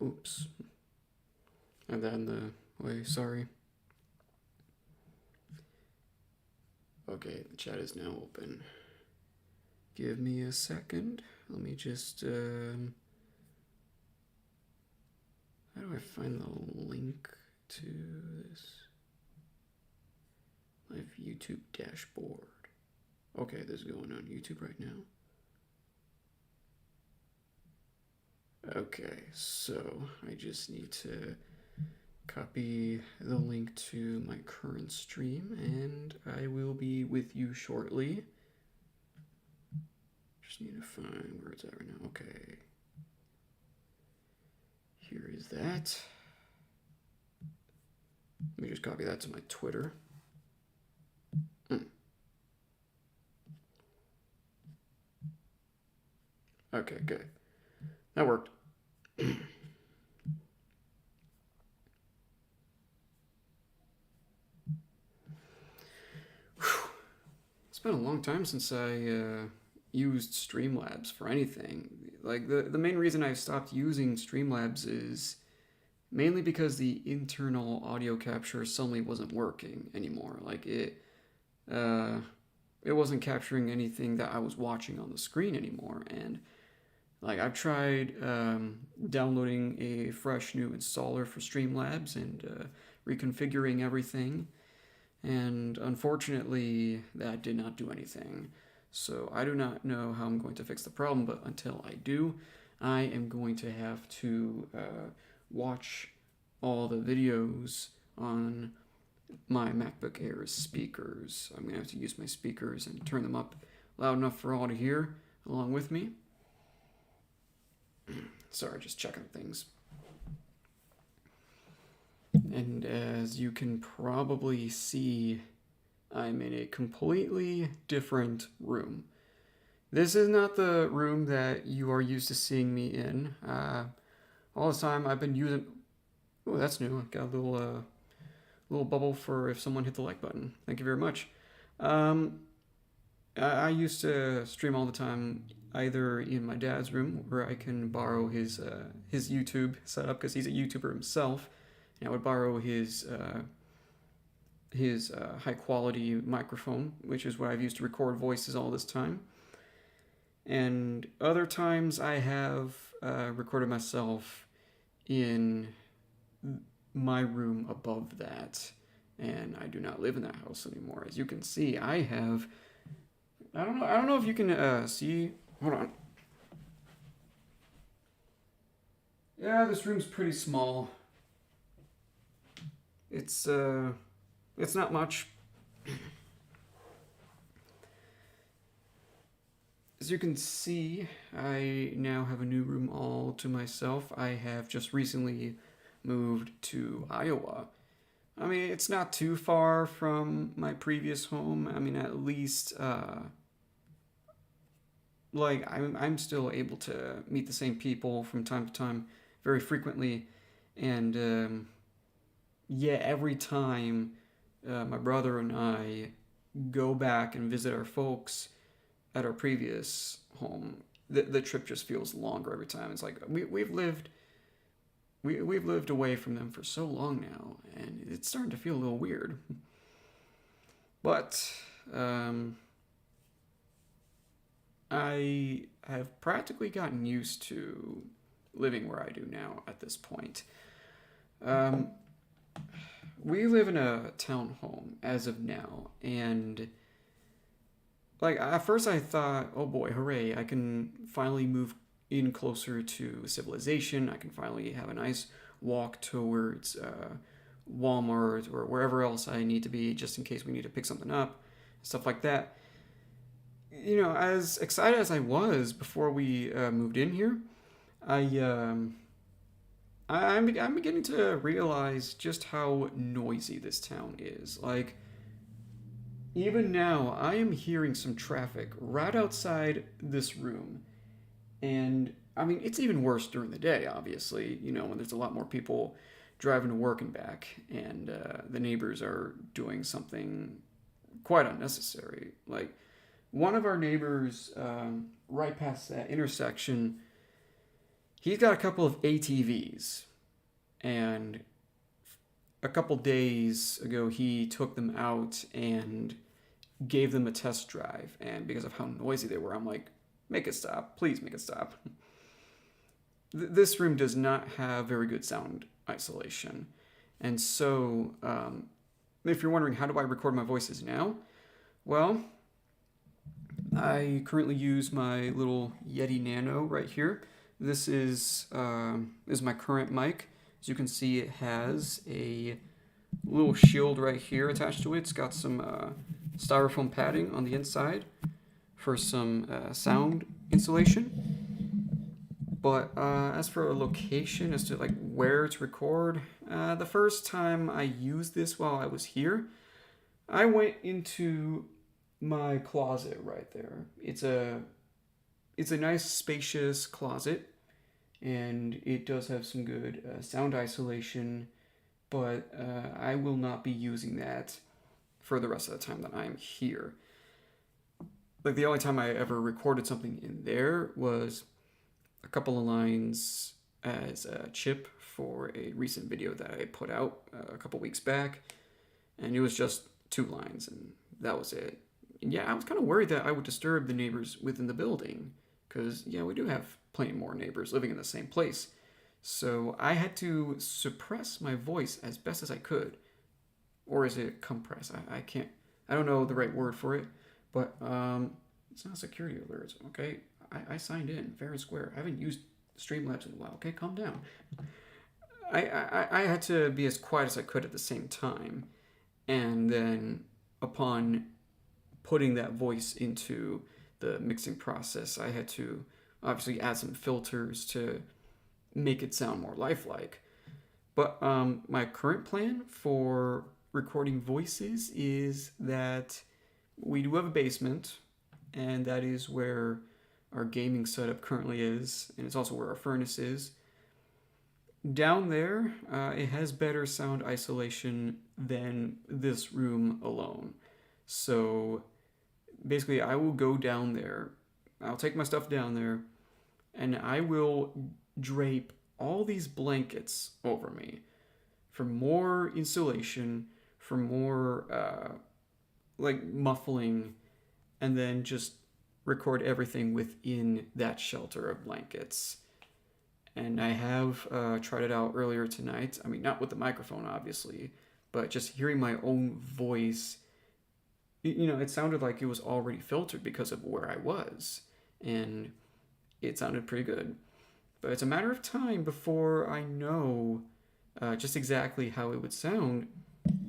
Oops. Had that in the way, sorry. Okay, the chat is now open. Give me a second. Let me just, how do I find the link to this? Live YouTube dashboard. Okay, this is going on YouTube right now. Okay, so I just need to copy the link to my current stream and I will be with you shortly. Just need to find where it's at right now. Okay. Here is that. Let me just copy that to my Twitter. Okay, good. That worked. It's been a long time since I used Streamlabs for anything. Like, the main reason I stopped using Streamlabs is mainly because the internal audio capture suddenly wasn't working anymore. Like, it wasn't capturing anything that I was watching on the screen anymore. And like, I've tried downloading a fresh new installer for Streamlabs and reconfiguring everything, and unfortunately that did not do anything. So I do not know how I'm going to fix the problem, but until I do, I am going to have to watch all the videos on my MacBook Air's speakers. I'm going to have to use my speakers and turn them up loud enough for all to hear along with me. Sorry, just checking things. And as you can probably see, I'm in a completely different room. This is not the room that you are used to seeing me in. All the time I've been using... Oh, that's new. Got a little bubble for if someone hit the like button. Thank you very much. I used to stream all the time either in my dad's room, where I can borrow his YouTube setup because he's a YouTuber himself, and I would borrow his high quality microphone, which is what I've used to record voices all this time. And other times I have recorded myself in my room above that, and I do not live in that house anymore. As you can see, I have... I don't know if you can see. Hold on. Yeah, this room's pretty small. It's not much. As you can see, I now have a new room all to myself. I have just recently moved to Iowa. I mean, it's not too far from my previous home. I mean, at least like I'm still able to meet the same people from time to time very frequently, and yeah, every time my brother and I go back and visit our folks at our previous home, the trip just feels longer every time. It's like we've lived away from them for so long now, and it's starting to feel a little weird. But I have practically gotten used to living where I do now at this point. We live in a townhome as of now, and like at first I thought, oh boy, hooray, I can finally move in closer to civilization. I can finally have a nice walk towards Walmart or wherever else I need to be just in case we need to pick something up, stuff like that. You know, as excited as I was before we moved in here, I'm beginning to realize just how noisy this town is. Like, even now, I am hearing some traffic right outside this room. And, I mean, it's even worse during the day, obviously, you know, when there's a lot more people driving to work and back, and the neighbors are doing something quite unnecessary. Like, one of our neighbors, right past that intersection, He's got a couple of ATVs, and a couple days ago he took them out and gave them a test drive. And because of how noisy they were, I'm like, make it stop. Please make it stop. This room does not have very good sound isolation. And so, if you're wondering, how do I record my voices now? Well, I currently use my little Yeti Nano right here. This is my current mic. As you can see, it has a little shield right here attached to it. It's got some styrofoam padding on the inside for some sound insulation. But as for a location, as to like where to record, the first time I used this while I was here, I went into my closet right there. It's a nice spacious closet, and it does have some good sound isolation, but I will not be using that for the rest of the time that I'm here. Like the only time I ever recorded something in there was a couple of lines as a chip for a recent video that I put out a couple weeks back, and it was just 2 lines, and that was it. And yeah, I was kind of worried that I would disturb the neighbors within the building, because yeah, we do have plenty more neighbors living in the same place. So I had to suppress my voice as best as I could, or is it compress? I can't. I don't know the right word for it, but it's not security alerts. Okay, I signed in fair and square. I haven't used Streamlabs in a while. Okay, calm down. I had to be as quiet as I could at the same time, and then upon putting that voice into the mixing process, I had to obviously add some filters to make it sound more lifelike. But my current plan for recording voices is that we do have a basement, and that is where our gaming setup currently is, and it's also where our furnace is. Down there, it has better sound isolation than this room alone. So basically, I will go down there, I'll take my stuff down there, and I will drape all these blankets over me for more insulation, for more like muffling, and then just record everything within that shelter of blankets. And I have tried it out earlier tonight. I mean, not with the microphone, obviously, but just hearing my own voice, it sounded like it was already filtered because of where I was. And it sounded pretty good. But it's a matter of time before I know just exactly how it would sound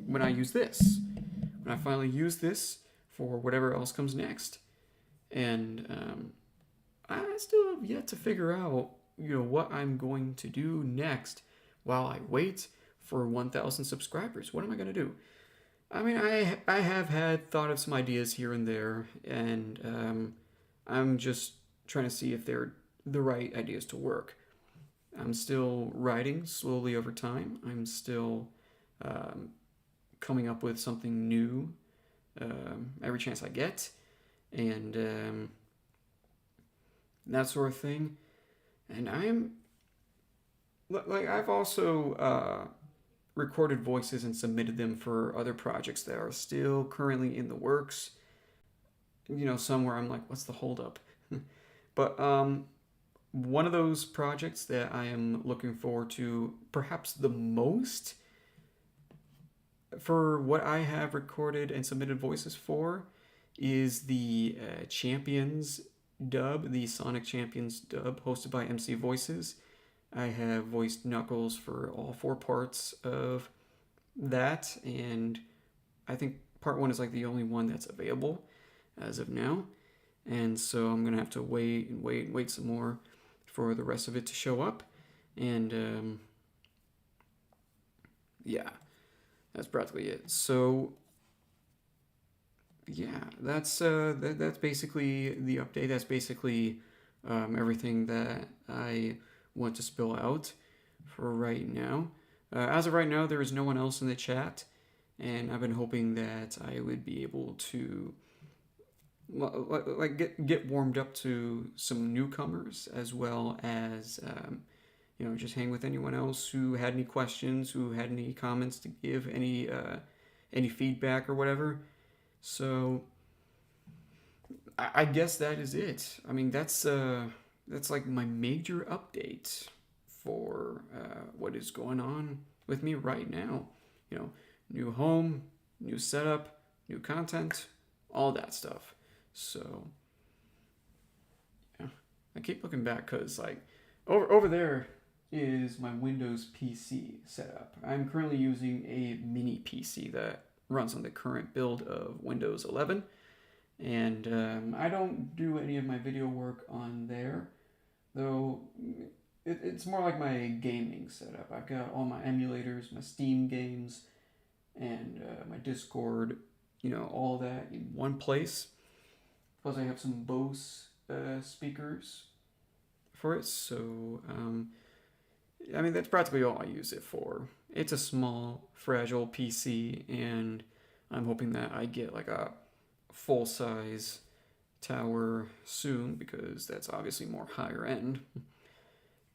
when I use this. When I finally use this for whatever else comes next. And I still have yet to figure out, what I'm going to do next while I wait for 1,000 subscribers. What am I going to do? I mean, I have had thought of some ideas here and there, and I'm just trying to see if they're the right ideas to work. I'm still writing slowly over time. I'm still coming up with something new every chance I get, and that sort of thing. And I've also recorded voices and submitted them for other projects that are still currently in the works. Some where I'm like, what's the holdup? But one of those projects that I am looking forward to perhaps the most for what I have recorded and submitted voices for is the Champions dub, the Sonic Champions dub, hosted by MC Voices. I have voiced Knuckles for all 4 parts of that, and I think part 1 is like the only one that's available as of now. And so I'm gonna have to wait some more for the rest of it to show up. And yeah, that's practically it. So yeah, that's basically the update. That's basically everything that I want to spill out for right now. As of right now, there is no one else in the chat, and I've been hoping that I would be able to like get warmed up to some newcomers, as well as just hang with anyone else who had any questions, who had any comments to give, any feedback or whatever. So I guess that is it. I mean, that's like my major update for what is going on with me right now. New home, new setup, new content, all that stuff. So yeah, I keep looking back because like over there is my Windows PC setup. I'm currently using a mini PC that runs on the current build of Windows 11, and I don't do any of my video work on there, though. It's more like my gaming setup. I've got all my emulators, my Steam games, and my Discord, all that in one place. Plus, I have some Bose speakers for it. So, I mean, that's practically all I use it for. It's a small, fragile PC, and I'm hoping that I get like a full size tower soon because that's obviously more higher end.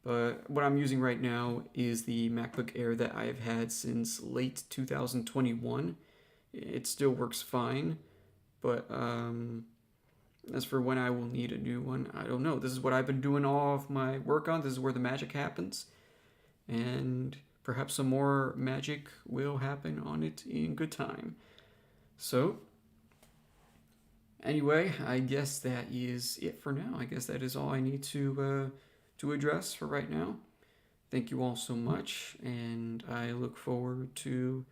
But what I'm using right now is the MacBook Air that I've had since late 2021. It still works fine, but as for when I will need a new one, I don't know. This is what I've been doing all of my work on. This is where the magic happens. And perhaps some more magic will happen on it in good time. So, anyway, I guess that is it for now. I guess that is all I need to address for right now. Thank you all so much, and I look forward to